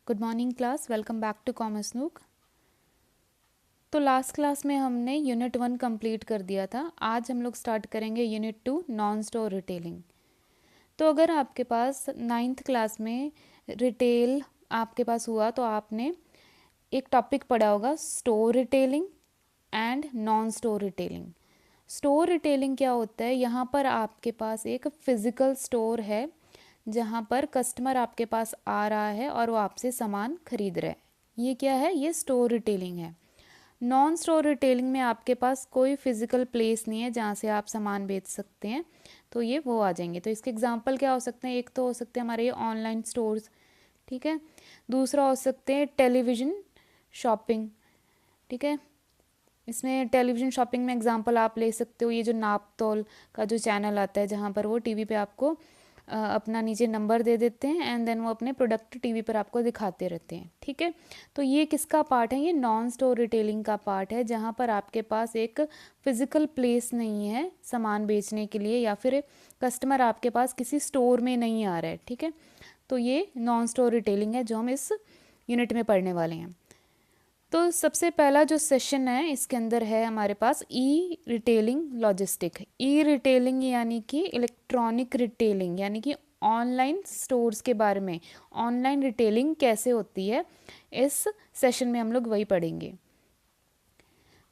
Good morning class, welcome back to commerce nook. तो last class में हमने unit 1 complete कर दिया था। आज हम लोग स्टार्ट करेंगे यूनिट 2 नॉन स्टोर रिटेलिंग। तो अगर आपके पास 9th क्लास में रिटेल आपके पास हुआ तो आपने एक टॉपिक पढ़ा होगा store retailing and non store retailing. Store retailing क्या होता है? यहाँ पर आपके पास एक फिज़िकल स्टोर है जहाँ पर कस्टमर आपके पास आ रहा है और वो आपसे सामान खरीद रहा है। ये क्या है? ये स्टोर रिटेलिंग है। नॉन स्टोर रिटेलिंग में आपके पास कोई फिज़िकल प्लेस नहीं है जहाँ से आप सामान बेच सकते हैं, तो ये वो आ जाएंगे। तो इसके एग्जांपल क्या हो सकते हैं? एक तो हो सकते हैं हमारे ये ऑनलाइन स्टोर्स, ठीक है। दूसरा हो सकते हैं टेलीविज़न शॉपिंग, ठीक है। इसमें टेलीविज़न शॉपिंग में एग्जांपल आप ले सकते हो ये जो नापतोल का जो चैनल आता है जहाँ पर वो टीवी पे आपको अपना नीचे नंबर दे देते हैं एंड देन वो अपने प्रोडक्ट टीवी पर आपको दिखाते रहते हैं, ठीक है। तो ये किसका पार्ट है? ये नॉन स्टोर रिटेलिंग का पार्ट है जहाँ पर आपके पास एक फ़िज़िकल प्लेस नहीं है सामान बेचने के लिए, या फिर कस्टमर आपके पास किसी स्टोर में नहीं आ रहा है, ठीक है। तो ये नॉन स्टोर रिटेलिंग है जो हम इस यूनिट में पढ़ने वाले हैं। तो सबसे पहला जो सेशन है इसके अंदर है हमारे पास e retailing logistic. E retailing यानी कि इलेक्ट्रॉनिक रिटेलिंग, यानी कि ऑनलाइन स्टोर्स के बारे में, ऑनलाइन रिटेलिंग कैसे होती है इस सेशन में हम लोग वही पढ़ेंगे।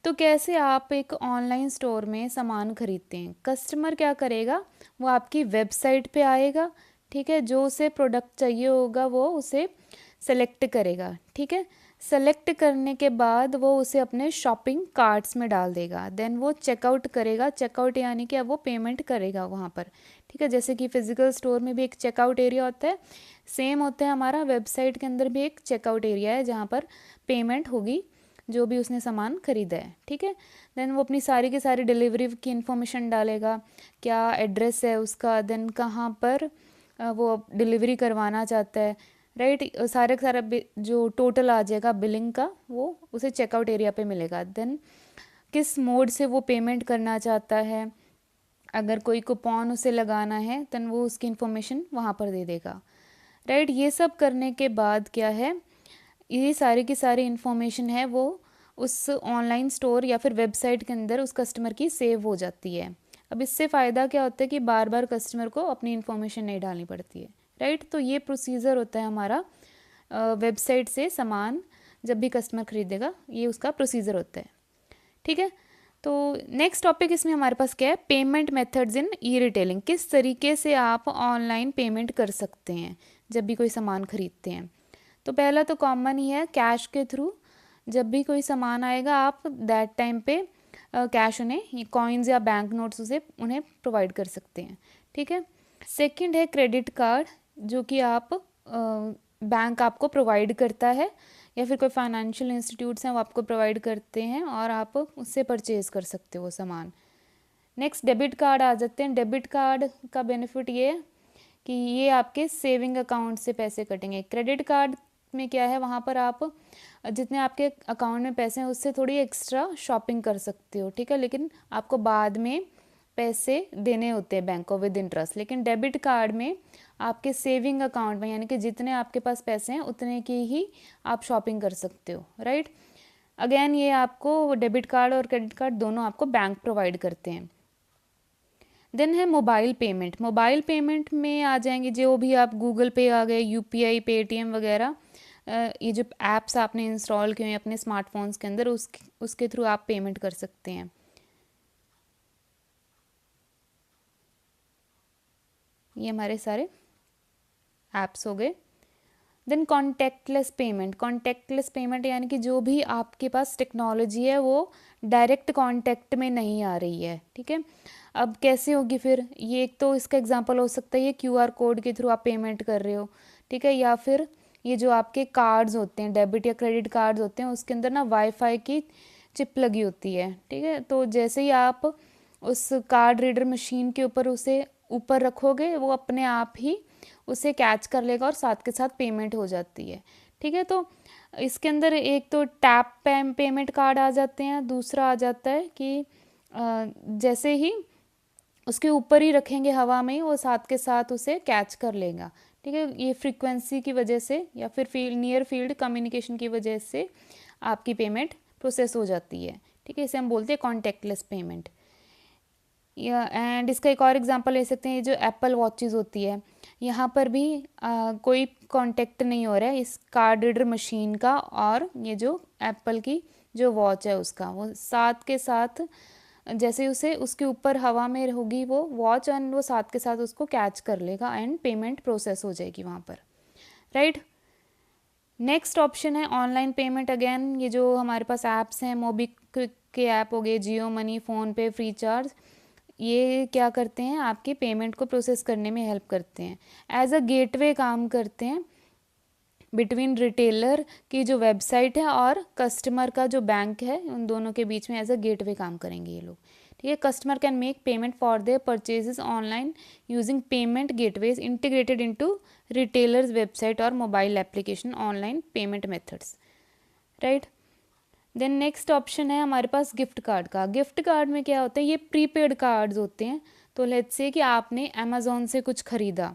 तो कैसे आप एक ऑनलाइन स्टोर में सामान खरीदते हैं? कस्टमर क्या करेगा? वो आपकी वेबसाइट पे आएगा, ठीक है। जो उसे प्रोडक्ट चाहिए होगा वो उसे सेलेक्ट करेगा, ठीक है। सेलेक्ट करने के बाद वो उसे अपने शॉपिंग कार्ट्स में डाल देगा। देन वो चेकआउट करेगा। चेकआउट यानी कि अब वो पेमेंट करेगा वहाँ पर, ठीक है। जैसे कि फ़िज़िकल स्टोर में भी एक चेकआउट एरिया होता है, सेम होता है हमारा वेबसाइट के अंदर भी एक चेकआउट एरिया है जहाँ पर पेमेंट होगी जो भी उसने सामान खरीदा है, ठीक है। देन वो अपनी सारी की सारी डिलीवरी की इन्फॉर्मेशन डालेगा, क्या एड्रेस है उसका, देन कहाँ पर वो डिलीवरी करवाना चाहता है, राइट। सारे का सारा जो टोटल आ जाएगा बिलिंग का वो उसे चेकआउट एरिया पे मिलेगा। देन किस मोड से वो पेमेंट करना चाहता है, अगर कोई कूपन उसे लगाना है देन वो उसकी इन्फॉर्मेशन वहाँ पर दे देगा, राइट। ये सब करने के बाद क्या है, ये सारी की सारी इन्फॉर्मेशन है वो उस ऑनलाइन स्टोर या फिर वेबसाइट के अंदर उस कस्टमर की सेव हो जाती है। अब इससे फ़ायदा क्या होता है कि बार बार कस्टमर को अपनी इन्फॉर्मेशन नहीं डालनी पड़ती है, राइट। तो ये प्रोसीजर होता है हमारा वेबसाइट से सामान जब भी कस्टमर खरीदेगा, ये उसका प्रोसीजर होता है, ठीक है। तो नेक्स्ट टॉपिक इसमें हमारे पास क्या है? Payment methods in e retailing. किस तरीके से आप ऑनलाइन पेमेंट कर सकते हैं जब भी कोई सामान खरीदते हैं। तो पहला तो कॉमन ही है, कैश के थ्रू जब भी कोई सामान आएगा आप दैट टाइम पे कैश उन्हें कॉइन्स या बैंक नोट्स उसे उन्हें प्रोवाइड कर सकते हैं, ठीक है। सेकंड है क्रेडिट कार्ड, जो कि आप बैंक आपको प्रोवाइड करता है या फिर कोई फाइनेंशियल इंस्टीट्यूट्स हैं वो आपको प्रोवाइड करते हैं और आप उससे परचेज़ कर सकते हो सामान। नेक्स्ट डेबिट कार्ड आ जाते हैं। डेबिट कार्ड का बेनिफिट ये है कि ये आपके सेविंग अकाउंट से पैसे कटेंगे। क्रेडिट कार्ड में क्या है, वहाँ पर आप जितने आपके अकाउंट में पैसे हैं उससे थोड़ी एक्स्ट्रा शॉपिंग कर सकते हो, ठीक है। लेकिन आपको बाद में पैसे देने होते हैं बैंक को विद इंटरेस्ट। लेकिन डेबिट कार्ड में आपके सेविंग अकाउंट में, यानी कि जितने आपके पास पैसे हैं उतने की ही आप शॉपिंग कर सकते हो, राइट। अगेन ये आपको डेबिट कार्ड और क्रेडिट कार्ड दोनों आपको बैंक प्रोवाइड करते हैं। देन है मोबाइल पेमेंट। मोबाइल पेमेंट में आ जाएंगे जो भी आप गूगल पे आ गए, यूपीआई, पेटीएम वगैरह, ये जो ऐप्स आपने इंस्टॉल किए हैं अपने स्मार्टफोन्स के अंदर उसके थ्रू आप पेमेंट कर सकते हैं। ये हमारे सारे ऐप्स हो गए। Then contactless payment. Contactless payment यानी कि जो भी आपके पास टेक्नोलॉजी है वो डायरेक्ट कॉन्टैक्ट में नहीं आ रही है, ठीक है। अब कैसे होगी फिर? ये एक तो इसका एग्जांपल हो सकता है ये क्यूआर कोड के थ्रू आप पेमेंट कर रहे हो, ठीक है। या फिर ये जो आपके कार्ड्स होते हैं, डेबिट या क्रेडिट कार्ड्स होते हैं, उसके अंदर ना वाईफाई की चिप लगी होती है, ठीक है। तो जैसे ही आप उस कार्ड रीडर मशीन के ऊपर उसे ऊपर रखोगे वो अपने आप ही उसे कैच कर लेगा और साथ के साथ पेमेंट हो जाती है, ठीक है। तो इसके अंदर एक तो टैप पेमेंट कार्ड आ जाते हैं, दूसरा आ जाता है कि जैसे ही उसके ऊपर ही रखेंगे हवा में ही वो साथ के साथ उसे कैच कर लेगा, ठीक है। ये फ्रीक्वेंसी की वजह से या फिर नियर फील्ड कम्युनिकेशन की वजह से आपकी पेमेंट प्रोसेस हो जाती है। ठीक है, इसे हम बोलते हैं कॉन्टैक्टलेस पेमेंट। या एंड इसका एक और एग्जांपल ले सकते हैं, ये जो एप्पल वॉचेस होती है, यहाँ पर भी कोई कांटेक्ट नहीं हो रहा है इस कार्ड रीडर मशीन का और ये जो एप्पल की जो वॉच है उसका, वो साथ के साथ जैसे उसे उसके ऊपर हवा में होगी वो वॉच एंड वो साथ के साथ उसको कैच कर लेगा एंड पेमेंट प्रोसेस हो जाएगी वहाँ पर, राइट। नेक्स्ट ऑप्शन है ऑनलाइन पेमेंट। अगेन ये जो हमारे पास ऐप्स हैं, मोबीक्विक के ऐप हो गए, जियो मनी, फ़ोनपे, फ्रीचार्ज, ये क्या करते हैं, आपकी पेमेंट को प्रोसेस करने में हेल्प करते हैं, एज अ गेटवे काम करते हैं बिटवीन रिटेलर की जो वेबसाइट है और कस्टमर का जो बैंक है, उन दोनों के बीच में एज अ गेटवे काम करेंगे ये लोग। ठीक है, customer can make payment for their purchases online using payment gateways integrated into retailers website और mobile application online payment methods, right. Then next option है हमारे पास गिफ्ट कार्ड का। गिफ्ट कार्ड में क्या होता है, ये प्रीपेड कार्ड्स होते हैं। तो लेट्स से कि आपने अमेज़ॉन से कुछ ख़रीदा,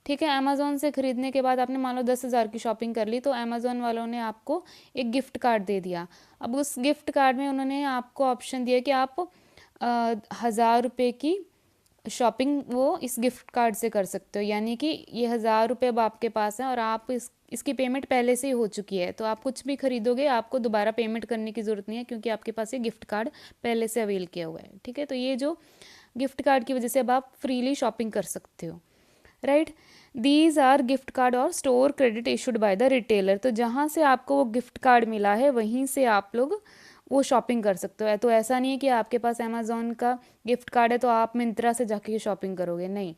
ठीक है, अमेज़ॉन से ख़रीदने के बाद आपने मान लो 10,000 की शॉपिंग कर ली, तो अमेज़ॉन वालों ने आपको एक गिफ्ट कार्ड दे दिया। अब उस गिफ्ट कार्ड में उन्होंने आपको ऑप्शन दिया कि आप 1,000 रुपये की शॉपिंग वो इस गिफ्ट कार्ड से कर सकते हो, यानी कि ये 1,000 रुपये अब आपके पास हैं और आप इसकी पेमेंट पहले से ही हो चुकी है, तो आप कुछ भी खरीदोगे आपको दोबारा पेमेंट करने की ज़रूरत नहीं है, क्योंकि आपके पास ये गिफ्ट कार्ड पहले से अवेल किया हुआ है। ठीक है, तो ये जो गिफ्ट कार्ड की वजह से अब आप फ्रीली शॉपिंग कर सकते हो, right. These are gift card और store credit issued by the retailer. तो जहाँ से आपको वो गिफ्ट कार्ड मिला है वहीं से आप लोग वो शॉपिंग कर सकते हो। तो ऐसा नहीं है कि आपके पास अमेज़ॉन का गिफ्ट कार्ड है तो आप मिंत्रा से जाके शॉपिंग करोगे, नहीं,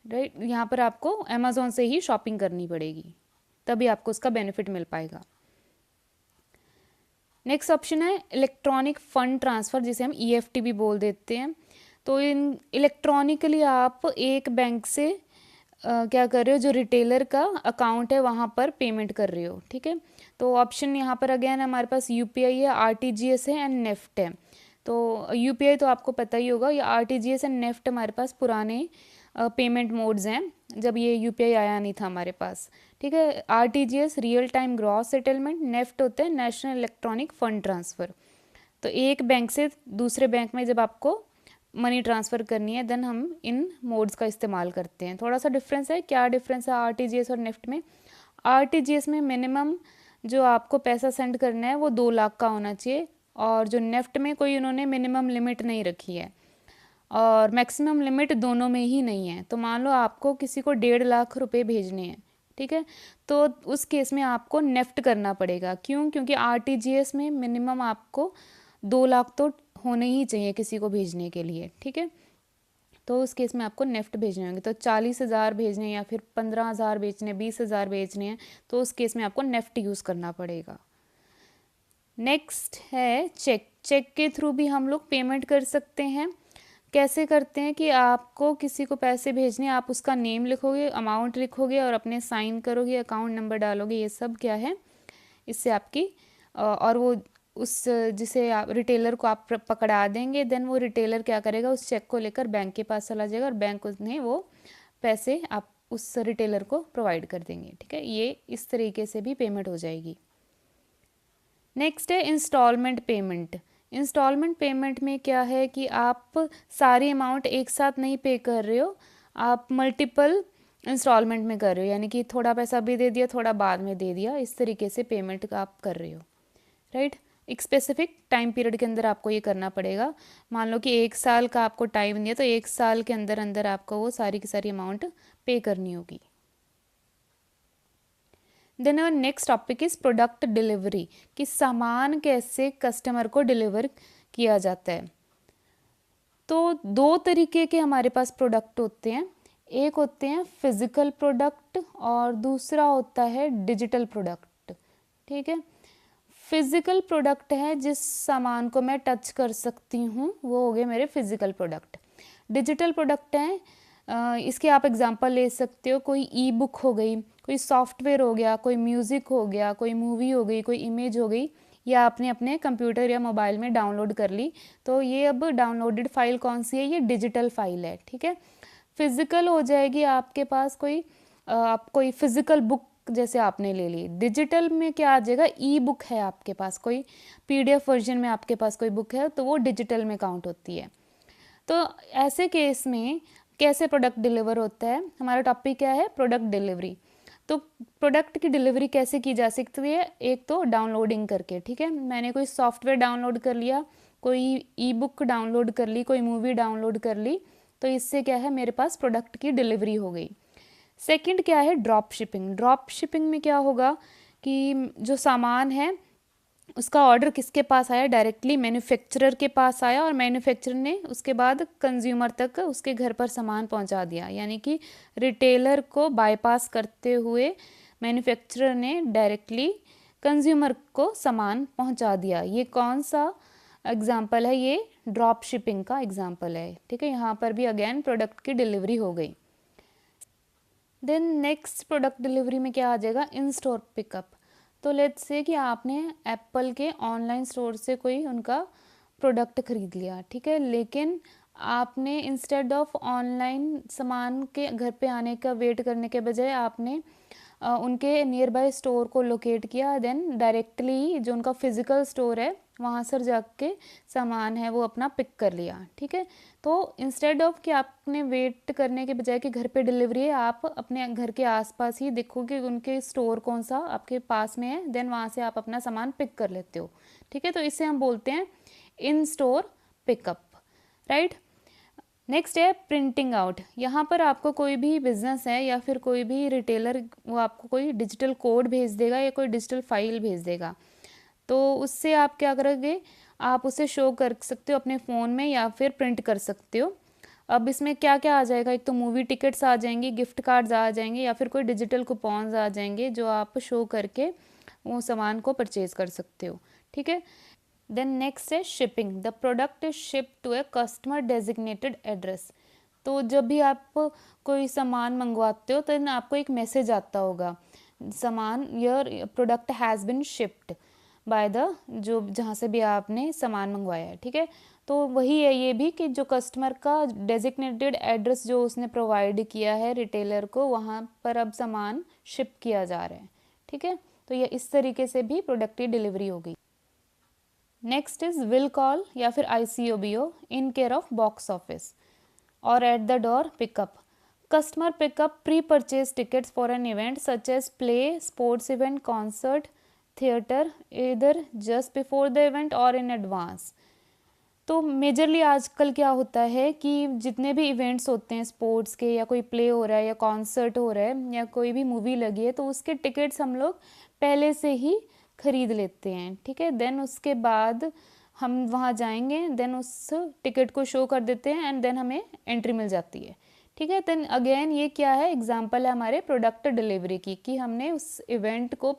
राइट। यहाँ पर आपको अमेज़ॉन से ही शॉपिंग करनी पड़ेगी, तभी आपको उसका बेनिफिट मिल पाएगा। नेक्स्ट ऑप्शन है इलेक्ट्रॉनिक फ़ंड ट्रांसफ़र, जिसे हम EFT भी बोल देते हैं। तो इन इलेक्ट्रॉनिकली आप एक बैंक से क्या कर रहे हो, जो रिटेलर का अकाउंट है वहाँ पर पेमेंट कर रहे हो। ठीक है, तो ऑप्शन यहाँ पर अगेन हमारे पास UPI है, RTGS है एंड नेफ्ट है। तो UPI तो आपको पता ही होगा, ये RTGS एंड नेफ्ट हमारे पास पुराने पेमेंट मोड्स हैं, जब ये UPI आया नहीं था हमारे पास। ठीक है, RTGS real time gross settlement, NEFT होता है नेशनल इलेक्ट्रॉनिक फ़ंड ट्रांसफ़र। तो एक बैंक से दूसरे बैंक में जब आपको मनी ट्रांसफ़र करनी है देन हम इन मोड्स का इस्तेमाल करते हैं। थोड़ा सा डिफरेंस है, क्या डिफरेंस है RTGS और नेफ्ट में। RTGS में मिनिमम जो आपको पैसा सेंड करना है वो 2 लाख का होना चाहिए, और जो नेफ्ट में कोई उन्होंने मिनिमम लिमिट नहीं रखी है और मैक्सिमम लिमिट दोनों में ही नहीं है। तो मान लो आपको किसी को 1.5 लाख रुपए भेजने हैं, ठीक है, तो उस केस में आपको नेफ्ट करना पड़ेगा। क्यों? क्योंकि RTGS में मिनिमम आपको 2 लाख तो होने ही चाहिए किसी को भेजने के लिए। ठीक है, तो उस केस में आपको नेफ्ट भेजने होंगे। तो 40,000 भेजने या फिर 15,000 भेजने, 20,000 भेजने हैं, तो उस केस में आपको नेफ्ट यूज़ करना पड़ेगा। नेक्स्ट है चेक। चेक के थ्रू भी हम लोग पेमेंट कर सकते हैं। कैसे करते हैं कि आपको किसी को पैसे भेजने, आप उसका नेम लिखोगे, अमाउंट लिखोगे और अपने साइन करोगे, अकाउंट नंबर डालोगे, ये सब क्या है, इससे आपकी और वो उस जिसे आप रिटेलर को आप पकड़ा देंगे, देन वो रिटेलर क्या करेगा, उस चेक को लेकर बैंक के पास चला जाएगा और बैंक उसने वो पैसे आप उस रिटेलर को प्रोवाइड कर देंगे। ठीक है, ये इस तरीके से भी पेमेंट हो जाएगी। नेक्स्ट है इंस्टॉलमेंट पेमेंट। इंस्टॉलमेंट पेमेंट में क्या है कि आप सारी अमाउंट एक साथ नहीं पे कर रहे हो, आप मल्टीपल इंस्टॉलमेंट में कर रहे हो, यानी कि थोड़ा पैसा भी दे दिया, थोड़ा बाद में दे दिया, इस तरीके से पेमेंट आप कर रहे हो, राइट। एक स्पेसिफिक टाइम पीरियड के अंदर आपको ये करना पड़ेगा। मान लो कि 1 साल का आपको टाइम दिया, तो 1 साल के अंदर अंदर आपको वो सारी की सारी अमाउंट पे करनी होगी। देन और next topic is product delivery, कि सामान कैसे कस्टमर को डिलीवर किया जाता है। तो 2 तरीके के हमारे पास प्रोडक्ट होते हैं, एक होते हैं फिज़िकल प्रोडक्ट और दूसरा होता है डिजिटल प्रोडक्ट। ठीक है, फिज़िकल प्रोडक्ट है जिस सामान को मैं टच कर सकती हूँ, वो हो गए मेरे फिज़िकल प्रोडक्ट। डिजिटल प्रोडक्ट हैं, इसके आप एग्जांपल ले सकते हो, कोई ई-बुक हो गई, कोई सॉफ्टवेयर हो गया, कोई म्यूज़िक हो गया, कोई मूवी हो गई, कोई इमेज हो गई, या आपने अपने कंप्यूटर या मोबाइल में डाउनलोड कर ली, तो ये अब डाउनलोडेड फाइल कौन सी है, ये डिजिटल फाइल है। ठीक है, फिज़िकल हो जाएगी आपके पास कोई आप कोई फिजिकल बुक जैसे आपने ले ली, डिजिटल में क्या आ जाएगा, ई बुक है आपके पास, कोई पीडीएफ वर्जन में आपके पास कोई बुक है तो वो डिजिटल में काउंट होती है। तो ऐसे केस में कैसे प्रोडक्ट डिलीवर होता है, हमारा टॉपिक क्या है, प्रोडक्ट डिलीवरी। तो प्रोडक्ट की डिलीवरी कैसे की जा सकती है, एक तो डाउनलोडिंग करके, ठीक है, मैंने कोई सॉफ्टवेयर डाउनलोड कर लिया, कोई ई बुक डाउनलोड कर ली, कोई मूवी डाउनलोड कर ली, तो इससे क्या है, मेरे पास प्रोडक्ट की डिलीवरी हो गई। सेकंड क्या है, ड्रॉप शिपिंग। ड्रॉप शिपिंग में क्या होगा कि जो सामान है उसका ऑर्डर किसके पास आया, डायरेक्टली मैन्युफैक्चरर के पास आया और मैन्युफैक्चरर ने उसके बाद कंज्यूमर तक उसके घर पर सामान पहुंचा दिया, यानी कि रिटेलर को बाईपास करते हुए मैन्युफैक्चरर ने डायरेक्टली कंज्यूमर को सामान पहुंचा दिया। ये कौन सा एग्जाम्पल है, ये ड्रॉप शिपिंग का एग्जाम्पल है, ठीक है। यहाँ पर भी अगेन प्रोडक्ट की डिलीवरी हो गई। देन नेक्स्ट प्रोडक्ट डिलीवरी में क्या आ जाएगा, इन स्टोर पिकअप। तो लेट्स से कि आपने एप्पल के ऑनलाइन स्टोर से कोई उनका प्रोडक्ट खरीद लिया, ठीक है, लेकिन आपने इंस्टेड ऑफ ऑनलाइन सामान के घर पे आने का वेट करने के बजाय आपने उनके नियर बाय स्टोर को लोकेट किया, देन डायरेक्टली जो उनका फिजिकल स्टोर है वहाँ सर जाके सामान है वो अपना पिक कर लिया, ठीक है। तो इंस्टेड ऑफ कि आपने वेट करने के बजाय कि घर पे डिलीवरी है, आप अपने घर के आसपास ही देखोगे उनके स्टोर कौन सा आपके पास में है, देन वहाँ से आप अपना सामान पिक कर लेते हो, ठीक है। तो इसे हम बोलते हैं इन स्टोर पिकअप, राइट। नेक्स्ट है प्रिंटिंग आउट। यहाँ पर आपको कोई भी बिजनेस है या फिर कोई भी रिटेलर वो आपको कोई डिजिटल कोड भेज देगा या कोई डिजिटल फाइल भेज देगा, तो उससे आप क्या करोगे, आप उसे शो कर सकते हो अपने फ़ोन में या फिर प्रिंट कर सकते हो। अब इसमें क्या क्या आ जाएगा, एक तो मूवी टिकट्स आ जाएंगी, गिफ्ट कार्ड्स आ जाएंगे या फिर कोई डिजिटल कूपन्स आ जाएंगे जो आप शो करके वो सामान को परचेज़ कर सकते हो, ठीक है। देन नेक्स्ट है shipping. The product is ship to a customer designated address. तो जब भी आप कोई सामान मंगवाते हो तो आपको एक मैसेज आता होगा, सामान your product has been shipped by the, जो जहाँ से भी आपने सामान मंगवाया है, ठीक है। तो वही है ये भी कि जो कस्टमर का डेजिग्नेटेड एड्रेस जो उसने प्रोवाइड किया है रिटेलर को, वहाँ पर अब सामान शिप किया जा रहा है, ठीक है। तो ये इस तरीके से भी प्रोडक्ट की डिलीवरी हो गई। नेक्स्ट इज विल कॉल या फिर ICOBO, in care of box office or at the door pickup. Customer pickup pre purchase tickets for an event such as play, sports event, concert, theatre, इधर just before the event or in advance. तो majorly आजकल क्या होता है कि जितने भी events होते हैं स्पोर्ट्स के, या कोई प्ले हो रहा है या कॉन्सर्ट हो रहा है या कोई भी मूवी लगी है, तो उसके टिकट्स हम लोग पहले से ही खरीद लेते हैं, ठीक है। देन उसके बाद हम वहाँ जाएंगे, देन उस टिकट को शो कर देते हैं एंड देन हमें एंट्री मिल जाती है, ठीक है। देन अगेन ये क्या है, एग्जांपल है हमारे प्रोडक्ट डिलीवरी की, कि हमने उस इवेंट को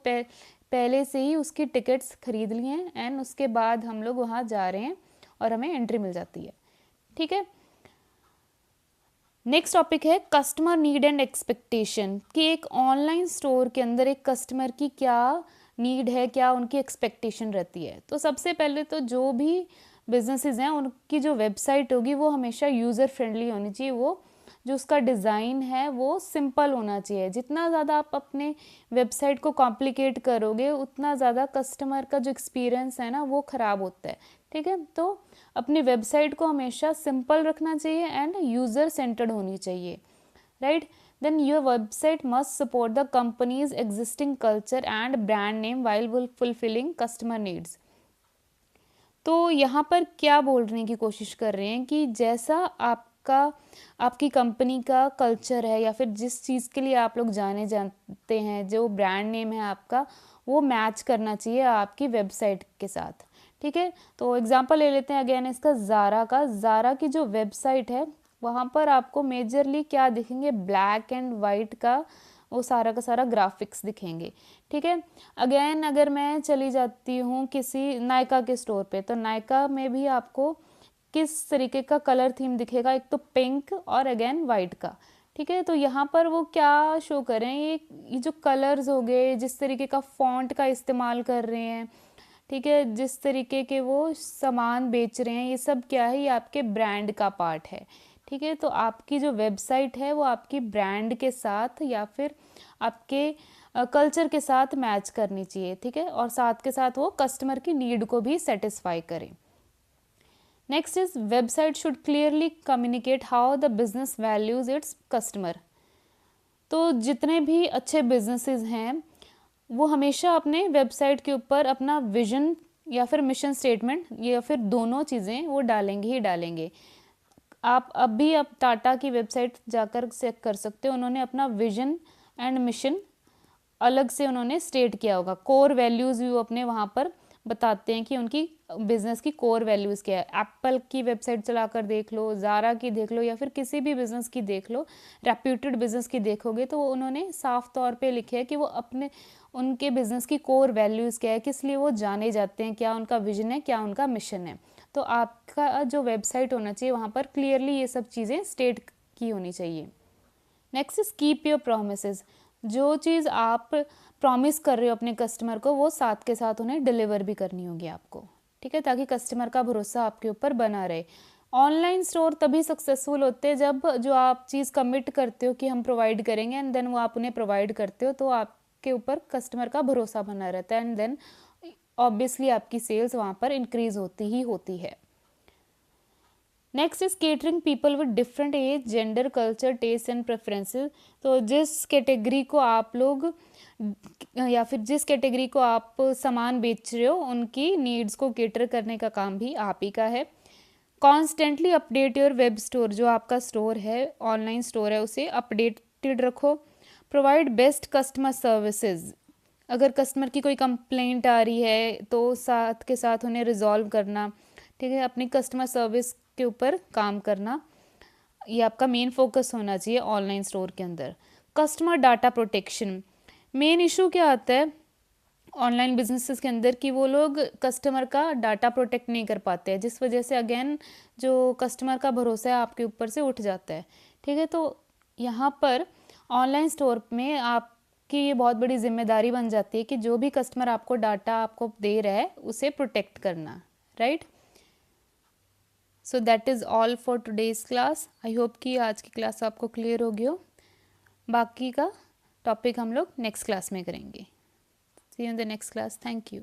पहले से ही उसकी टिकट्स खरीद ली हैं एंड उसके बाद हम लोग वहाँ जा रहे हैं और हमें एंट्री मिल जाती है, ठीक है। नेक्स्ट टॉपिक है कस्टमर नीड एंड एक्सपेक्टेशन, कि एक ऑनलाइन स्टोर के अंदर एक कस्टमर की क्या नीड है, क्या उनकी एक्सपेक्टेशन रहती है। तो सबसे पहले तो जो भी बिजनेसेस हैं उनकी जो वेबसाइट होगी वो हमेशा यूज़र फ्रेंडली होनी चाहिए, वो जो उसका डिज़ाइन है वो सिंपल होना चाहिए। जितना ज़्यादा आप अपने वेबसाइट को कॉम्प्लिकेट करोगे उतना ज़्यादा कस्टमर का जो एक्सपीरियंस है ना वो ख़राब होता है, ठीक है। तो अपनी वेबसाइट को हमेशा सिंपल रखना चाहिए एंड यूज़र सेंटर्ड होनी चाहिए, right. Then your website must support the company's existing culture and brand name while fulfilling customer needs. तो यहाँ पर क्या बोलने की कोशिश कर रहे हैं कि जैसा आपकी कंपनी का कल्चर है या फिर जिस चीज़ के लिए आप लोग जाने जाते हैं, जो ब्रांड नेम है आपका, वो मैच करना चाहिए आपकी वेबसाइट के साथ, ठीक है। तो एग्जांपल ले लेते हैं अगेन इसका, ज़ारा की जो वेबसाइट है वहाँ पर आपको मेजरली क्या दिखेंगे, ब्लैक एंड वाइट का वो सारा का सारा ग्राफिक्स दिखेंगे, ठीक है। अगेन अगर मैं चली जाती हूँ किसी नायका के स्टोर पे, तो नायका में भी आपको किस तरीके का कलर थीम दिखेगा, एक तो पिंक और अगेन वाइट का, ठीक है। तो यहाँ पर वो क्या शो कर रहे हैं, ये जो कलर्स हो गए, जिस तरीके का फॉन्ट का इस्तेमाल कर रहे हैं, ठीक है, जिस तरीके के वो सामान बेच रहे हैं, ये सब क्या है, ये आपके ब्रांड का पार्ट है, ठीक है, तो आपकी जो वेबसाइट है वो आपकी ब्रांड के साथ या फिर आपके कल्चर के साथ मैच करनी चाहिए, ठीक है, और साथ के साथ वो कस्टमर की नीड को भी सेटिस्फाई करे। Next is website should clearly communicate how the business values its customer. तो जितने भी अच्छे बिजनेसेस हैं वो हमेशा अपने वेबसाइट के ऊपर अपना विजन या फिर मिशन स्टेटमेंट या फिर दोनों चीज़ें वो डालेंगे ही डालेंगे। आप अभी आप टाटा की वेबसाइट जाकर चेक कर सकते हो, उन्होंने अपना विजन एंड मिशन अलग से उन्होंने स्टेट किया होगा। कोर वैल्यूज़ भी वो अपने वहाँ पर बताते हैं कि उनकी बिज़नेस की कोर वैल्यूज़ क्या है। एप्पल की वेबसाइट चलाकर देख लो, ज़ारा की देख लो, या फिर किसी भी बिज़नेस की देख लो, रेप्यूटेड बिज़नेस की देखोगे तो उन्होंने साफ तौर पे लिखे है कि वो अपने उनके बिज़नेस की कोर वैल्यूज़ क्या है, किस लिए वो जाने जाते हैं, क्या उनका विजन है, क्या उनका मिशन है। तो आपका जो वेबसाइट होना चाहिए वहाँ पर क्लियरली ये सब चीज़ें स्टेट की होनी चाहिए। Next is keep your promises. जो चीज़ आप प्रॉमिस कर रहे हो अपने कस्टमर को वो साथ के साथ उन्हें डिलीवर भी करनी होगी आपको, ठीक है, ताकि कस्टमर का भरोसा आपके ऊपर बना रहे। ऑनलाइन स्टोर तभी सक्सेसफुल होते हैं जब जो आप चीज़ कमिट करते हो कि हम प्रोवाइड करेंगे एंड देन वो आप उन्हें प्रोवाइड करते हो, तो आपके ऊपर कस्टमर का भरोसा बना रहता है एंड देन ऑब्वियसली आपकी सेल्स वहाँ पर इंक्रीज होती ही होती है। Next is catering people with different age, gender, culture, taste and preferences. तो जिस कैटेगरी को आप लोग या फिर जिस कैटेगरी को आप सामान बेच रहे हो उनकी नीड्स को केटर करने का काम भी आप ही का है। Constantly update your web store, जो आपका स्टोर है, ऑनलाइन स्टोर है, उसे अपडेटेड रखो। Provide best customer services. अगर कस्टमर की कोई कंप्लेंट आ रही है तो साथ के साथ उन्हें रिजॉल्व करना, ठीक है, अपनी कस्टमर सर्विस के ऊपर काम करना, ये आपका मेन फोकस होना चाहिए ऑनलाइन स्टोर के अंदर। Customer data protection, main issue क्या आता है ऑनलाइन बिजनेसेस के अंदर कि वो लोग कस्टमर का डाटा प्रोटेक्ट नहीं कर पाते हैं, जिस वजह से अगेन जो कस्टमर का भरोसा है आपके ऊपर से उठ जाता है, ठीक है। तो यहाँ पर ऑनलाइन स्टोर में आपकी ये बहुत बड़ी जिम्मेदारी बन जाती है कि जो भी कस्टमर आपको डाटा आपको दे रहा है उसे प्रोटेक्ट करना, right. So that is all for today's class. I hope कि आज की क्लास आपको क्लियर हो गई हो। बाकी का टॉपिक हम लोग नेक्स्ट क्लास में करेंगे। See you in the next class. Thank you.